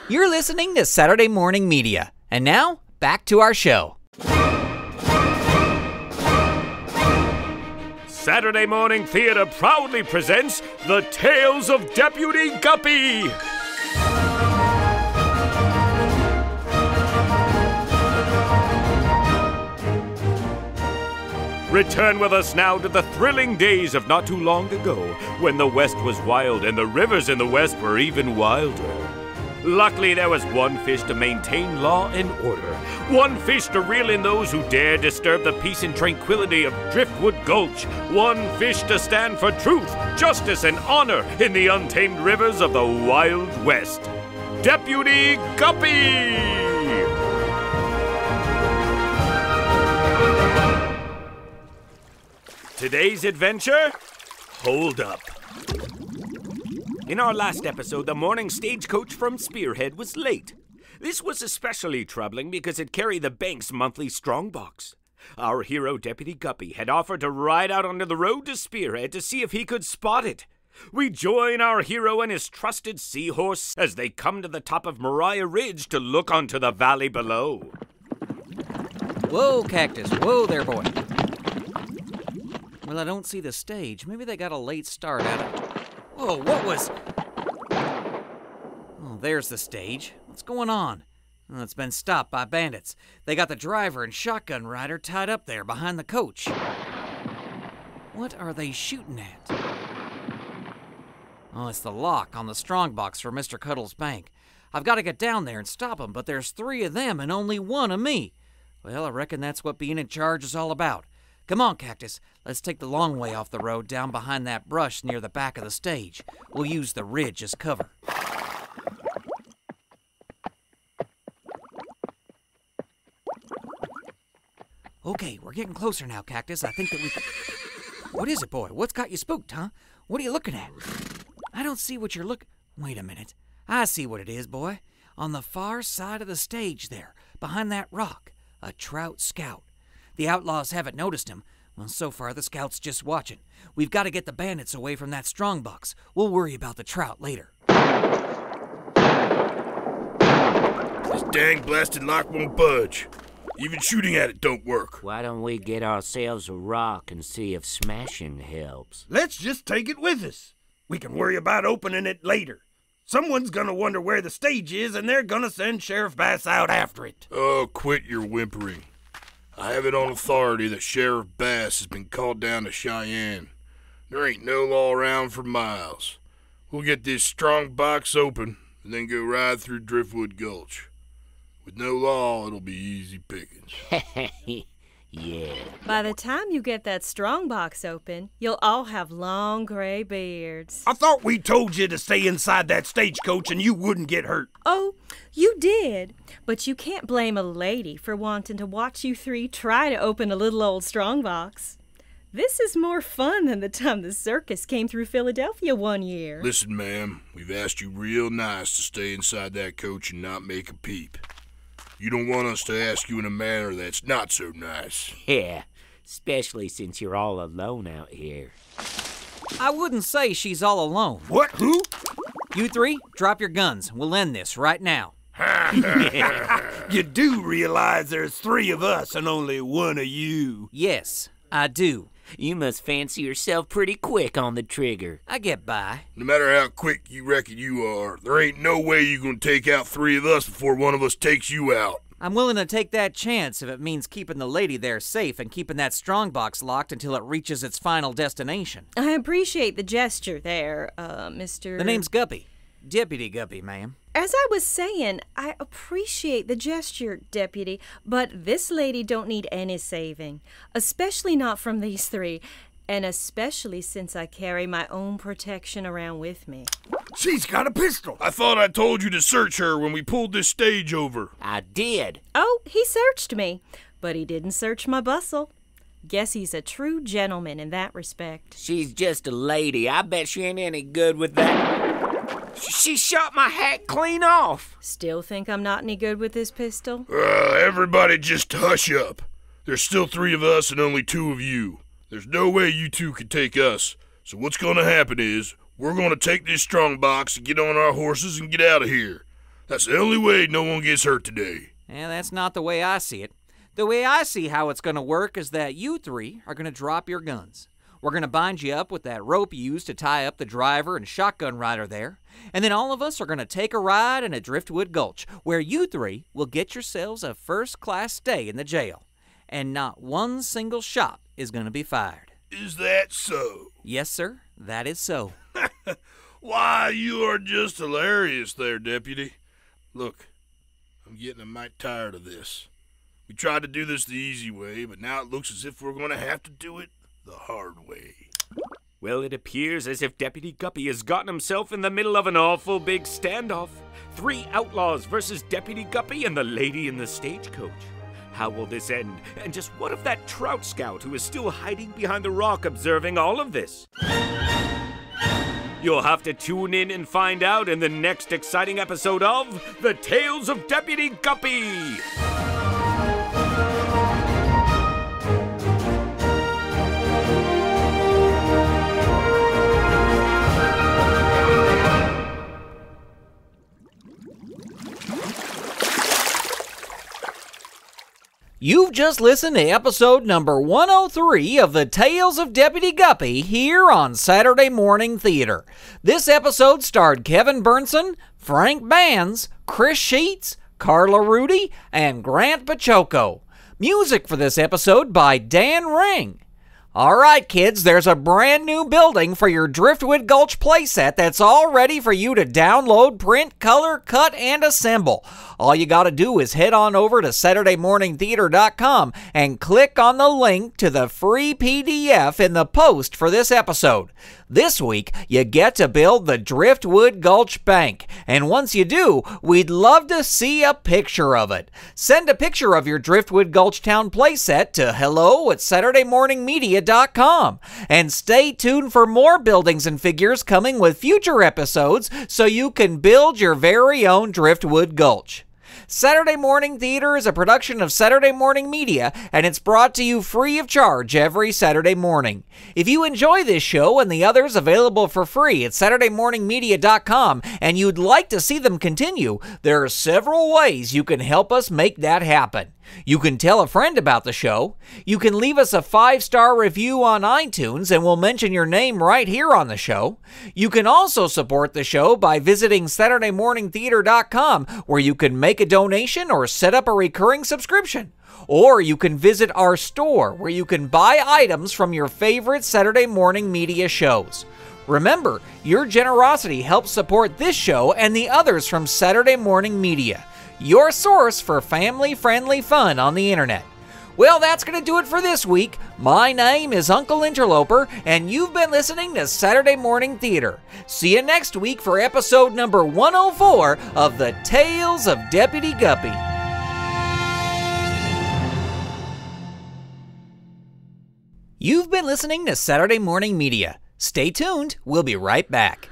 You're listening to Saturday Morning Media. And now, back to our show. Saturday Morning Theater proudly presents The Tales of Deputy Guppy. Return with us now to the thrilling days of not too long ago, when the West was wild and the rivers in the West were even wilder. Luckily, there was one fish to maintain law and order, one fish to reel in those who dare disturb the peace and tranquility of Driftwood Gulch, one fish to stand for truth, justice, and honor in the untamed rivers of the Wild West. Deputy Guppy! Today's adventure? Hold up. In our last episode, the morning stagecoach from Spearhead was late. This was especially troubling because it carried the bank's monthly strongbox. Our hero, Deputy Guppy, had offered to ride out onto the road to Spearhead to see if he could spot it. We join our hero and his trusted seahorse as they come to the top of Mariah Ridge to look onto the valley below. Whoa, Cactus. Whoa there, boy. Well, I don't see the stage. Maybe they got a late start at it. Whoa, what was... Oh, there's the stage. What's going on? Oh, it's been stopped by bandits. They got the driver and shotgun rider tied up there behind the coach. What are they shooting at? Oh, it's the lock on the strongbox for Mr. Cuddle's bank. I've got to get down there and stop them, but there's 3 of them and only 1 of me. Well, I reckon that's what being in charge is all about. Come on, Cactus. Let's take the long way off the road down behind that brush near the back of the stage. We'll use the ridge as cover. Okay, we're getting closer now, Cactus. I think that we can... What is it, boy? What's got you spooked, huh? What are you looking at? I don't see what you're looking... Wait a minute. I see what it is, boy. On the far side of the stage there, behind that rock, a trout scout. The outlaws haven't noticed him. Well, so far the scout's just watching. We've got to get the bandits away from that strongbox. We'll worry about the trout later. This dang blasted lock won't budge. Even shooting at it don't work. Why don't we get ourselves a rock and see if smashing helps? Let's just take it with us. We can worry about opening it later. Someone's gonna wonder where the stage is, and they're gonna send Sheriff Bass out after it. Oh, quit your whimpering. I have it on authority that Sheriff Bass has been called down to Cheyenne. There ain't no law around for miles. We'll get this strong box open and then go right through Driftwood Gulch. With no law, it'll be easy pickings. Yeah. By the time you get that strong box open, you'll all have long gray beards. I thought we told you to stay inside that stagecoach and you wouldn't get hurt. Oh, you did. But you can't blame a lady for wanting to watch you 3 try to open a little old strong box. This is more fun than the time the circus came through Philadelphia one year. Listen, ma'am, we've asked you real nice to stay inside that coach and not make a peep. You don't want us to ask you in a manner that's not so nice. Yeah, especially since you're all alone out here. I wouldn't say she's all alone. What? Who? You 3, drop your guns. We'll end this right now. You do realize there's 3 of us and only 1 of you. Yes, I do. You must fancy yourself pretty quick on the trigger. I get by. No matter how quick you reckon you are, there ain't no way you gonna take out 3 of us before one of us takes you out. I'm willing to take that chance if it means keeping the lady there safe and keeping that strongbox locked until it reaches its final destination. I appreciate the gesture there, Mr. The name's Guppy. Deputy Guppy, ma'am. As I was saying, I appreciate the gesture, Deputy, but this lady don't need any saving, especially not from these 3, and especially since I carry my own protection around with me. She's got a pistol. I thought I told you to search her when we pulled this stage over. I did. Oh, he searched me, but he didn't search my bustle. Guess he's a true gentleman in that respect. She's just a lady. I bet she ain't any good with that. She shot my hat clean off. Still think I'm not any good with this pistol? Everybody just hush up. There's still 3 of us and only 2 of you. There's no way you 2 can take us. So what's gonna happen is, we're gonna take this strong box and get on our horses and get out of here. That's the only way no one gets hurt today. And that's not the way I see it. The way I see how it's going to work is that you three are going to drop your guns. We're going to bind you up with that rope you used to tie up the driver and shotgun rider there. And then all of us are going to take a ride in a Driftwood Gulch, where you three will get yourselves a first-class stay in the jail. And not one single shot is going to be fired. Is that so? Yes, sir. That is so. Why, you are just hilarious there, Deputy. Look, I'm getting a mite tired of this. We tried to do this the easy way, but now it looks as if we're going to have to do it the hard way. Well, it appears as if Deputy Guppy has gotten himself in the middle of an awful big standoff. 3 outlaws versus Deputy Guppy and the lady in the stagecoach. How will this end? And just what of that trout scout who is still hiding behind the rock observing all of this? You'll have to tune in and find out in the next exciting episode of The Tales of Deputy Guppy! You've just listened to episode number 103 of The Tales of Deputy Guppy here on Saturday Morning Theater. This episode starred Kevin Berntson, Frank Banz, Chris Sheets, Carla Rudy, and Grant Baciocco. Music for this episode by Dan Ring. All right, kids, there's a brand new building for your Driftwood Gulch playset that's all ready for you to download, print, color, cut, and assemble. All you got to do is head on over to SaturdayMorningTheater.com and click on the link to the free PDF in the post for this episode. This week, you get to build the Driftwood Gulch Bank, and once you do, we'd love to see a picture of it. Send a picture of your Driftwood Gulch Town playset to hello@SaturdayMorningMedia.com, and stay tuned for more buildings and figures coming with future episodes so you can build your very own Driftwood Gulch. Saturday Morning Theater is a production of Saturday Morning Media, and it's brought to you free of charge every Saturday morning. If you enjoy this show and the others available for free at SaturdayMorningMedia.com, and you'd like to see them continue, there are several ways you can help us make that happen. You can tell a friend about the show. You can leave us a 5-star review on iTunes and we'll mention your name right here on the show. You can also support the show by visiting SaturdayMorningTheater.com, where you can make a donation or set up a recurring subscription. Or you can visit our store, where you can buy items from your favorite Saturday Morning Media shows. Remember, your generosity helps support this show and the others from Saturday Morning Media, your source for family-friendly fun on the internet. Well, that's going to do it for this week. My name is Uncle Interloper, and you've been listening to Saturday Morning Theater. See you next week for episode number 104 of The Tales of Deputy Guppy. You've been listening to Saturday Morning Media. Stay tuned. We'll be right back.